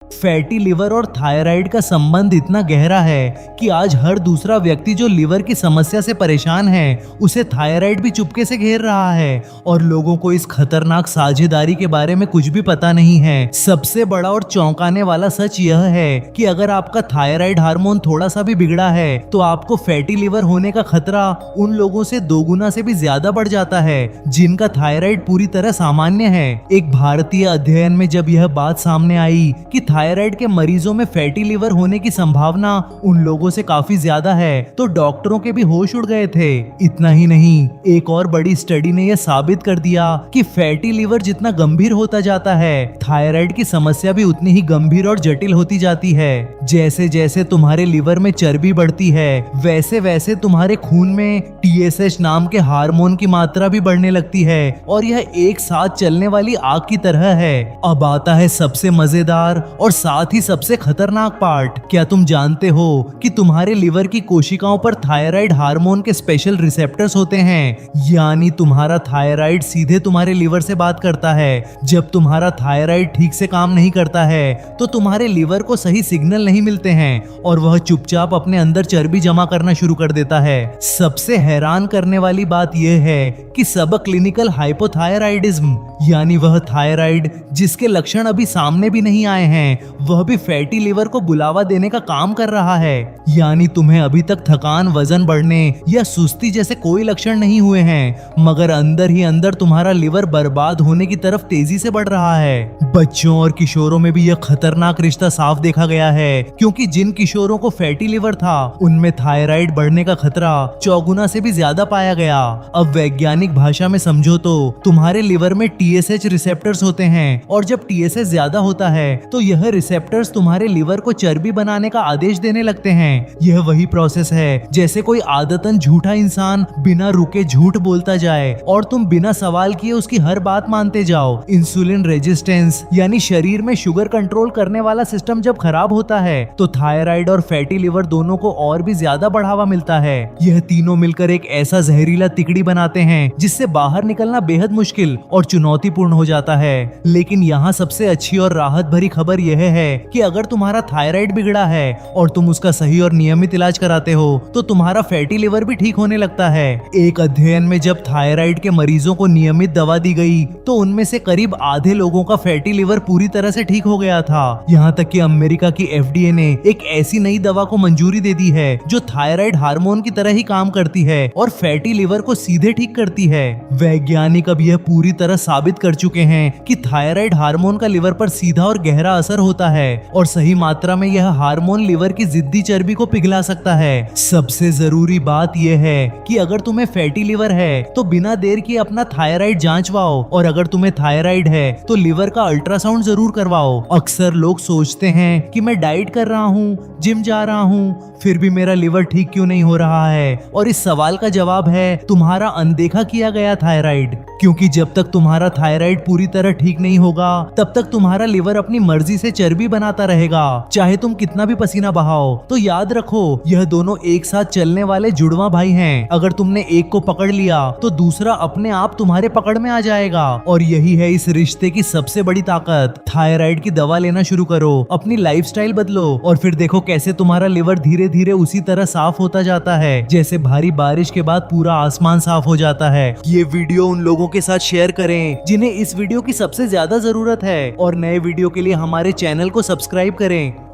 Fatty liver और thyroid का संबंध इतना गहरा है कि आज हर दूसरा व्यक्ति जो लिवर की समस्या से परेशान है उसे थायराइड भी चुपके से घेर रहा है और लोगों को इस खतरनाक साझेदारी के बारे में कुछ भी पता नहीं है। सबसे बड़ा और चौंकाने वाला सच यह है कि अगर आपका थायराइड हार्मोन थोड़ा सा भी बिगड़ा है तो आपको फैटी लिवर होने का खतरा उन लोगों से 2 गुना से भी ज्यादा बढ़ जाता है जिनका थायराइड पूरी तरह सामान्य है। एक भारतीय अध्ययन में जब यह बात सामने आई कि थायराइड के मरीजों में फैटी लिवर होने की संभावना उन लोगों से काफी ज्यादा है तो डॉक्टरों के भी होश उड़ गए थे। इतना ही नहीं, एक और बड़ी स्टडी ने यह साबित कर दिया कि फैटी लिवर जितना गंभीर होता जाता है थायराइड की समस्या भी उतनी ही गंभीर और जटिल होती जाती है। जैसे जैसे तुम्हारे लिवर में चर्बी बढ़ती है वैसे वैसे तुम्हारे खून में TSH नाम के हार्मोन की मात्रा भी बढ़ने लगती है और यह एक साथ चलने वाली आग की तरह है। अब आता है सबसे मजेदार और साथ ही सबसे खतरनाक पार्ट। क्या तुम जानते हो कि तुम्हारे लिवर की कोशिकाओं पर थायराइड हार्मोन के स्पेशल रिसेप्टर्स होते हैं, यानी तुम्हारा थायराइड सीधे तुम्हारे लिवर से बात करता है। जब तुम्हारा थायराइड ठीक से काम नहीं करता है तो तुम्हारे लिवर को सही सिग्नल नहीं मिलते हैं और वह चुपचाप अपने अंदर चर्बी जमा करना शुरू कर देता है। सबसे हैरान करने वाली बात यह है कि सब क्लिनिकल हाइपोथायराइडिज्म यानी वह थायराइड जिसके लक्षण अभी सामने भी नहीं आए हैं वह भी फैटी लिवर को बुलावा देने का काम कर रहा है। यानी तुम्हें अभी तक थकान, वजन बढ़ने या सुस्ती जैसे कोई लक्षण नहीं हुए हैं मगर अंदर ही अंदर तुम्हारा लिवर बर्बाद होने की तरफ तेजी से बढ़ रहा है। बच्चों और किशोरों में भी यह खतरनाक रिश्ता साफ देखा गया है क्योंकि जिन किशोरों को फैटी लिवर था उनमें थायराइड बढ़ने का खतरा 4 गुना से भी ज्यादा पाया गया। अब वैज्ञानिक भाषा में समझो तो तुम्हारे लिवर में TSH रिसेप्टर्स होते हैं और जब TSH ज्यादा होता है तो यह रिसेप्टर्स तुम्हारे लिवर को चर्बी बनाने का आदेश देने लगते हैं। यह वही प्रोसेस है जैसे कोई आदतन झूठा इंसान बिना रुके झूठ बोलता जाए और तुम बिना सवाल किए उसकी हर बात मानते जाओ। इंसुलिन रेजिस्टेंस यानी शरीर में शुगर कंट्रोल करने वाला सिस्टम जब खराब होता है तो थायराइड और फैटी लिवर दोनों को और भी ज्यादा बढ़ावा मिलता है। यह तीनों मिलकर एक ऐसा जहरीला तिकड़ी बनाते हैं जिससे बाहर निकलना बेहद मुश्किल और चुनौतीपूर्ण हो जाता है। लेकिन यहाँ सबसे अच्छी और राहत भरी खबर यह है कि अगर तुम्हारा थायराइड बिगड़ा है और तुम उसका सही और नियमित इलाज कराते हो तो तुम्हारा फैटी लिवर भी ठीक होने लगता है। एक अध्ययन में जब थायराइड के मरीजों को नियमित दवा दी गई तो उनमें से करीब आधे लोगों का फैटी लिवर पूरी तरह से ठीक हो गया था। यहाँ तक कि अमेरिका की FDA ने एक ऐसी नई दवा को मंजूरी दे दी है जो थायराइड हार्मोन की तरह ही काम करती है और फैटी लिवर को सीधे ठीक करती है। वैज्ञानिक अब यह पूरी तरह साबित कर चुके हैं कि थायराइड हार्मोन का लिवर पर सीधा और गहरा असर होता है और सही मात्रा में यह हार्मोन लिवर की जिद्दी चर्बी को पिघला सकता है। सबसे जरूरी बात यह है कि अगर तुम्हें फैटी लिवर है तो बिना देर किए अपना थायराइड जांचवाओ और अगर तुम्हें थायराइड है तो लिवर का अल्ट्रासाउंड जरूर करवाओ। अक्सर लोग सोचते हैं कि मैं डाइट कर रहा हूँ, जिम जा रहा हूँ, फिर भी मेरा लिवर ठीक क्यों नहीं हो रहा है। और इस सवाल का जवाब है तुम्हारा अनदेखा किया गया थायराइड। क्योंकि जब तक तुम्हारा थायराइड पूरी तरह ठीक नहीं होगा तब तक तुम्हारा लिवर अपनी मर्जी से चर्बी बनाता रहेगा चाहे तुम कितना भी पसीना बहाओ। तो याद रखो यह दोनों एक साथ चलने वाले जुड़वा भाई हैं। अगर तुमने एक को पकड़ लिया तो दूसरा अपने आप तुम्हारे पकड़ में आ जाएगा और यही है इस रिश्ते की सबसे बड़ी ताकत। थायराइड की दवा लेना शुरू करो, अपनी लाइफस्टाइल बदलो और फिर देखो कैसे तुम्हारा लिवर धीरे धीरे उसी तरह साफ होता जाता है जैसे भारी बारिश के बाद पूरा आसमान साफ हो जाता है। ये वीडियो उन लोगों के साथ शेयर करें जिन्हें इस वीडियो की सबसे ज्यादा जरूरत है और नए वीडियो के लिए हमारे चैनल को सब्सक्राइब करें।